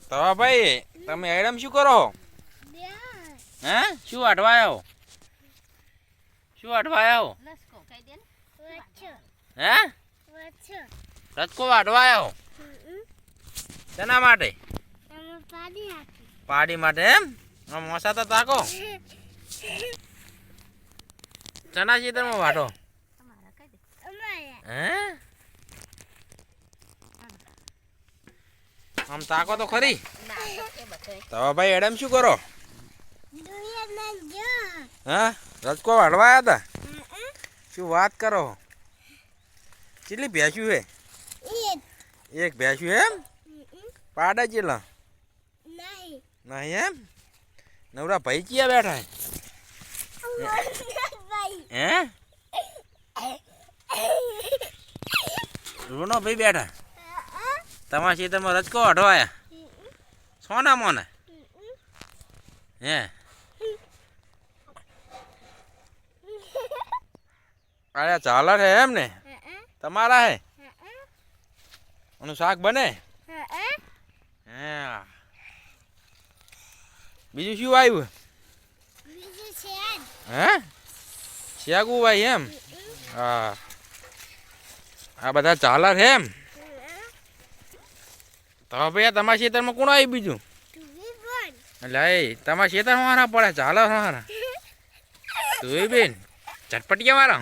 તવા ભાઈ તમે એડમ શું કરો? હે શું વાટવા આવ્યો? શું વાટવા આવ્યો? હે રચકો વાટવા આવ્યો? શેના માટે? પાડી માટે એમ? મોસા તો તાકો ચના ચીતરમાં વાટો હે આમ તાકો તો ખરી. તવા ભાઈ એડમ શું કરો? હા રચકો વાટવા આવ્યા હતા? શું વાત કરો? કેટલી ભેંસ્યું હે? એક ભેંસ્યું એમ? પાડા ચેલા નહીં એમ? નવરા ભાઈ ક્યાં બેઠા હે? રૂનો ભાઈ બેઠા તમારા ખેતરમાં રચકો વાઢવા આવ્યા? સોના મોને હે? અરે ચાલે છે એમ ને? તમારા હે એનું શાક બને હે? બીજું શું આવ્યું હે? શેગું ભાઈ એમ? હા આ બધા ચાલે છે એમ? તો ભાઈ તમારા ખેતરમાં કોણ આવ્યું બીજું? એટલે તમારા ખેતરમાં મારા પડે ચાલે મારા તું બેન ચટપટિયા મારા